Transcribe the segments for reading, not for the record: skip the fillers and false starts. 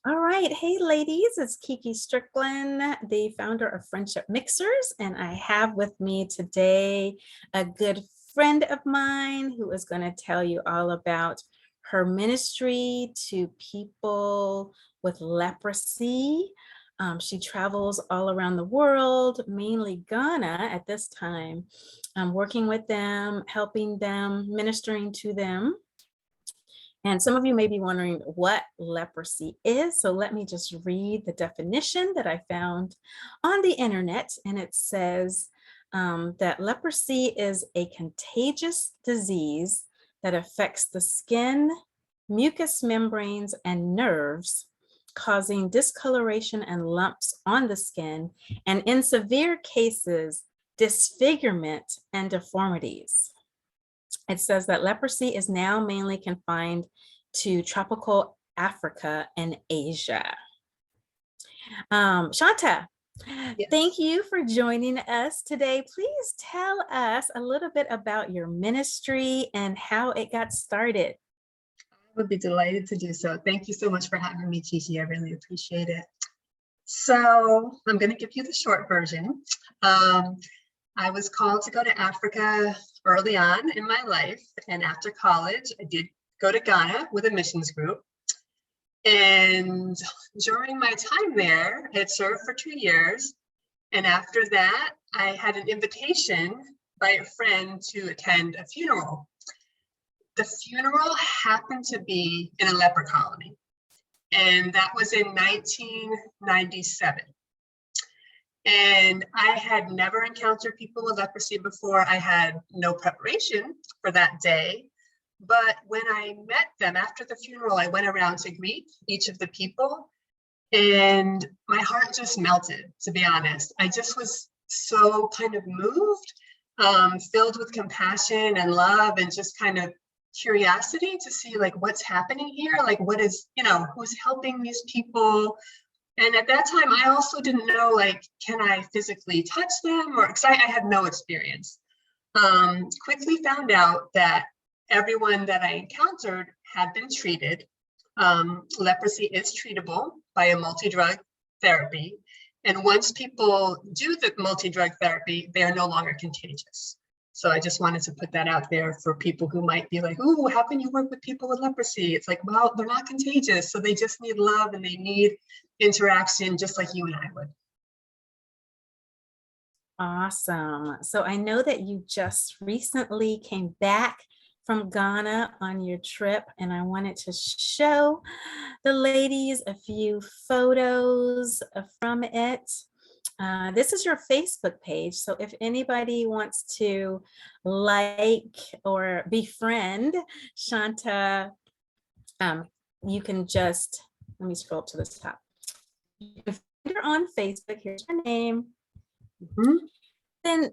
All right. Hey, ladies, it's Kiki Strickland, the founder of Friendship Mixers. And I have with me today a good friend of mine who is going to tell you all about her ministry to people with leprosy. She travels all around the world, mainly Ghana at this time, working with them, helping them, ministering to them. And some of you may be wondering what leprosy is. So let me just read the definition that I found on the internet. And it says that leprosy is a contagious disease that affects the skin, mucous membranes, and nerves, causing discoloration and lumps on the skin, and in severe cases, disfigurement and deformities. It says that leprosy is now mainly confined to tropical Africa and Asia. Shanta, Yes. thank you for joining us today. Please tell us a little bit about your ministry and how it got started. I would be delighted to do so. Thank you so much for having me, Kiki. I really appreciate it. So I'm going to give you the short version. I was called to go to Africa early on in my life. And after college, I did go to Ghana with a missions group. And during my time there, I had served for 2 years. And after that, I had an invitation by a friend to attend a funeral. The funeral happened to be in a leper colony. And that was in 1997. And I had never encountered people with leprosy before. I had no preparation for that day. But when I met them after the funeral, I went around to greet each of the people. And my heart just melted, to be honest. I just was so kind of moved, filled with compassion and love and just kind of curiosity to see like what's happening here, like what is, who's helping these people. And at that time, I also didn't know, like, can I physically touch them? Or because I had no experience. Quickly found out that everyone that I encountered had been treated. Leprosy is treatable by a multi-drug therapy. And once people do the multi-drug therapy, they are no longer contagious. So I just wanted to put that out there for people who might be like, "Ooh, how can you work with people with leprosy?" It's like, well, they're not contagious. So they just need love and they need interaction just like you and I would. Awesome. So I know that you just recently came back from Ghana on your trip, and I wanted to show the ladies a few photos from it. This is your Facebook page. So if anybody wants to like or befriend Shanta, you can just, let me scroll up to the top. You can find her on Facebook. Here's her name. Then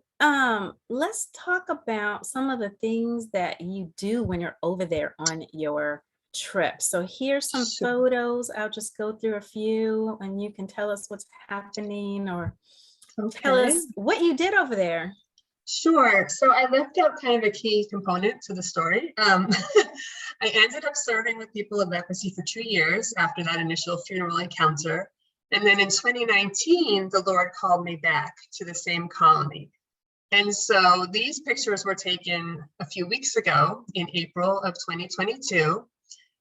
let's talk about some of the things that you do when you're over there on your trip. So here's some photos. I'll just go through a few and you can tell us what's happening or tell us what you did over there. Sure. So I left out kind of a key component to the story. I ended up serving with people with leprosy for 2 years after that initial funeral encounter. And then in 2019, the Lord called me back to the same colony. And so these pictures were taken a few weeks ago in April of 2022.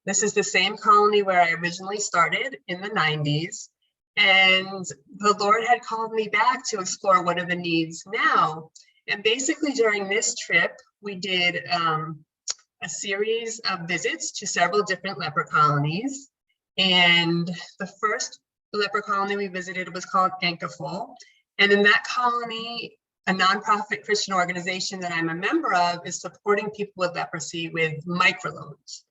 This is the same colony where I originally started in the 90s. And the Lord had called me back to explore what are the needs now. And basically during this trip, we did a series of visits to several different leper colonies. And the first leper colony we visited was called Ankaful. And in that colony, a nonprofit Christian organization that I'm a member of is supporting people with leprosy with microloans.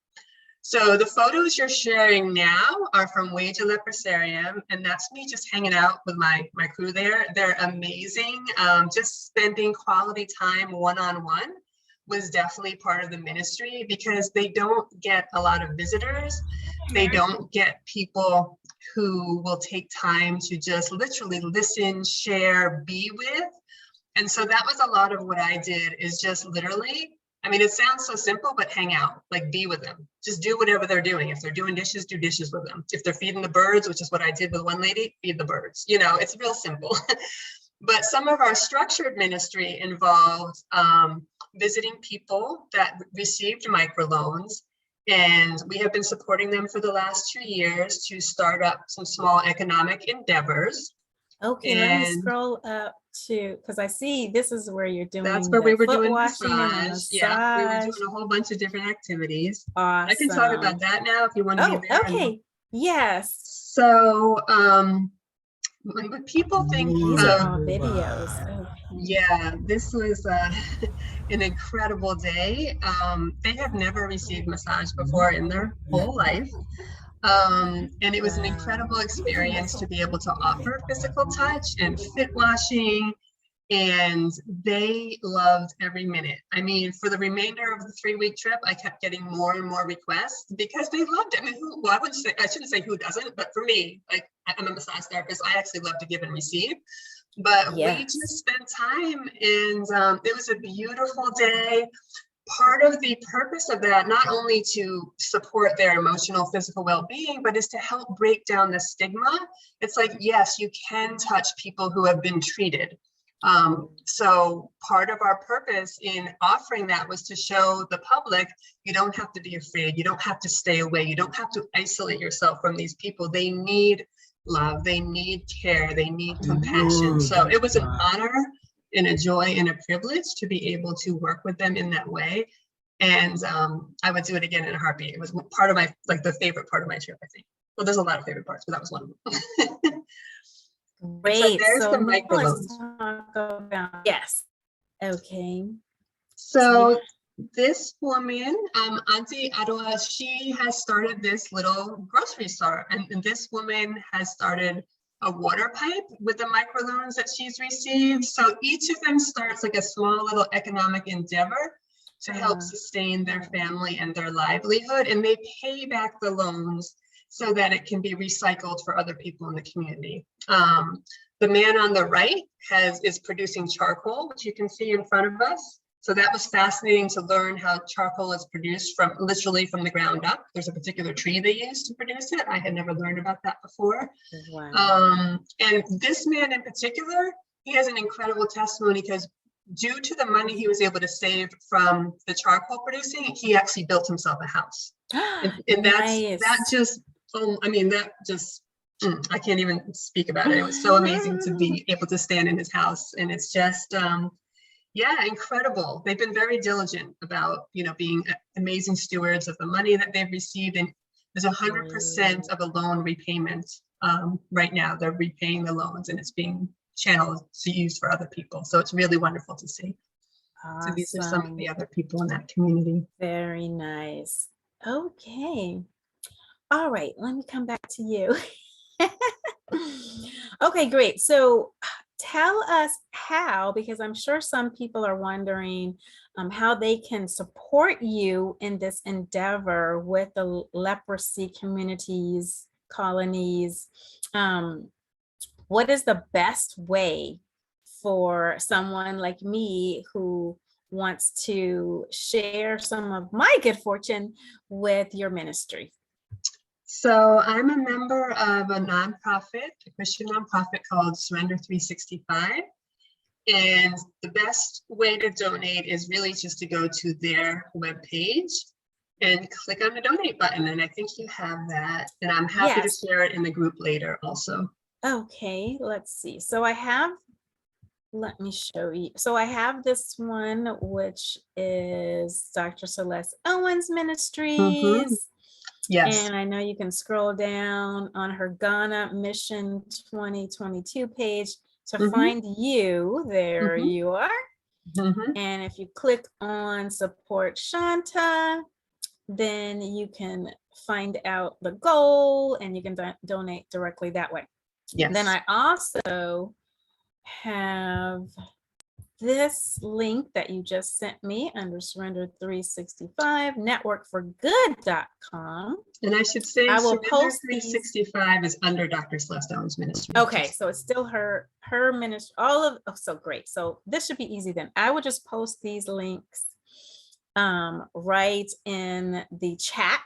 So the photos you're sharing now are from Wage a Leprosarium, and that's me just hanging out with my crew there. They're amazing. Just spending quality time one-on-one was definitely part of the ministry because they don't get a lot of visitors. They don't get people who will take time to just literally listen, share, be with. And so that was a lot of what I did is just literally, I mean, it sounds so simple, but hang out, like be with them. Just do whatever they're doing. If they're doing dishes, do dishes with them. If they're feeding the birds, which is what I did with one lady, feed the birds. You know, it's real simple. But some of our structured ministry involved visiting people that received microloans. And we have been supporting them for the last 2 years to start up some small economic endeavors. Okay, let me scroll up to, because I see this is where you're doing That's where we the were foot doing washing and the massage. Yeah, we were massage. doing a whole bunch of different activities. I can talk Awesome. about that now if you want to be Oh, there. okay. Yes. So when people think These are all of, videos. Okay. yeah, this was an incredible day. They have never received massage before in their whole life. And it was an incredible experience to be able to offer physical touch and fit washing, and they loved every minute. I mean, for the remainder of the 3-week trip, I kept getting more and more requests because they loved it. I mean, well, I shouldn't say who doesn't, but for me, like I'm a massage therapist, I actually love to give and receive. But we just spent time, and it was a beautiful day. Part of the purpose of that, not only to support their emotional, physical well-being, but is to help break down the stigma. It's like, yes, you can touch people who have been treated. So part of our purpose in offering that was to show the public, you don't have to be afraid, you don't have to stay away, you don't have to isolate yourself from these people. They need love, they need care, they need compassion. So it was an honor and a joy and a privilege to be able to work with them in that way. And I would do it again in a heartbeat. It was part of my, like the favorite part of my trip, I think. Well, there's a lot of favorite parts, but that was one of them. Great. So there's the now let's microloans. talk about, yes. Okay. So this woman, Auntie Adwa, she has started this little grocery store, and this woman has started a water pipe with the microloans that she's received. So each of them starts like a small little economic endeavor to help sustain their family and their livelihood, and they pay back the loans so that it can be recycled for other people in the community. The man on the right is producing charcoal, which you can see in front of us. So that was fascinating to learn how charcoal is produced from literally from the ground up. There's a particular tree they use to produce it. I had never learned about that before. Wow. And this man in particular, he has an incredible testimony because due to the money he was able to save from the charcoal producing, he actually built himself a house. And that just, I mean, that just, I can't even speak about it. It was so amazing to be able to stand in his house. And it's just, yeah, incredible. They've been very diligent about, being amazing stewards of the money that they've received. And there's 100% of a loan repayment right now. They're repaying the loans and it's being channeled to use for other people. So it's really wonderful to see. Awesome. So these are some of the other people in that community. Very nice. Okay. All right, let me come back to you. Okay, great. So tell us how, because I'm sure some people are wondering how they can support you in this endeavor with the Leprosy Communities, Colonies. What is the best way for someone like me who wants to share some of my good fortune with your ministry? So I'm a member of a nonprofit, a Christian nonprofit called Surrender 365. And the best way to donate is really just to go to their webpage and click on the donate button. And I think you have that. And I'm happy to share it in the group later also. Okay, let's see. So I have, let me show you. So I have this one, which is Dr. Celeste Owens Ministries. Yes. And I know you can scroll down on her Ghana Mission 2022 page to find you. There you are. And if you click on support Shanta, then you can find out the goal and you can donate directly that way. Yes. Then I also have this link that you just sent me under Surrender 365, networkforgood.com. And I should say, I will post 365 is under Dr. Celeste Owens Ministry. Okay, so it's still her ministry, so great. So this should be easy then. I will just post these links right in the chat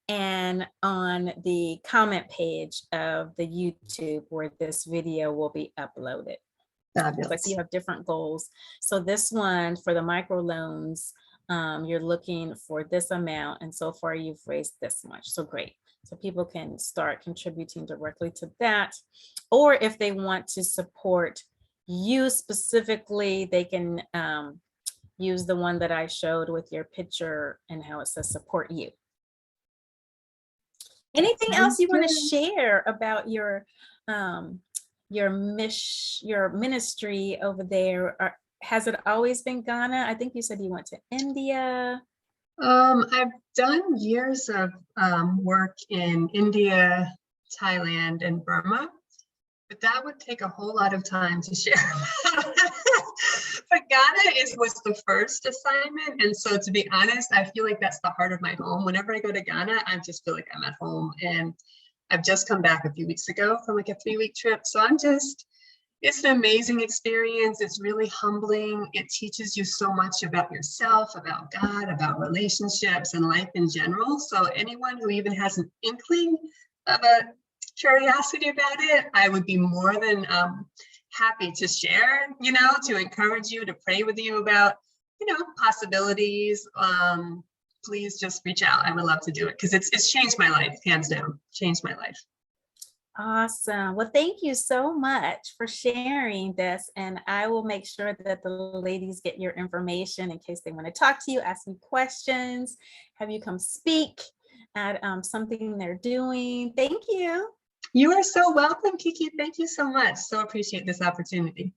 and on the comment page of the YouTube where this video will be uploaded. So I see Fabulous. you have different goals. So this one for the microloans, you're looking for this amount, and so far you've raised this much. So great. So people can start contributing directly to that. Or if they want to support you specifically, they can use the one that I showed with your picture and how it says support you. Anything else you want to share about your ministry over there? Or has it always been Ghana? I think you said you went to India. I've done years of work in India, Thailand, and Burma, but that would take a whole lot of time to share. But Ghana was the first assignment, and so to be honest, I feel like that's the heart of my home. Whenever I go to Ghana, I just feel like I'm at home, and I've just come back a few weeks ago from like a 3-week trip, so it's an amazing experience. It's really humbling. It teaches you so much about yourself, about God, about relationships and life in general. So anyone who even has an inkling of a curiosity about it, I would be more than happy to share, to encourage you, to pray with you about, possibilities. Please just reach out. I would love to do it because it's changed my life, hands down, changed my life. Awesome. Well, thank you so much for sharing this. And I will make sure that the ladies get your information in case they want to talk to you, ask you questions, have you come speak at something they're doing. Thank you. You are so welcome, Kiki. Thank you so much. So appreciate this opportunity.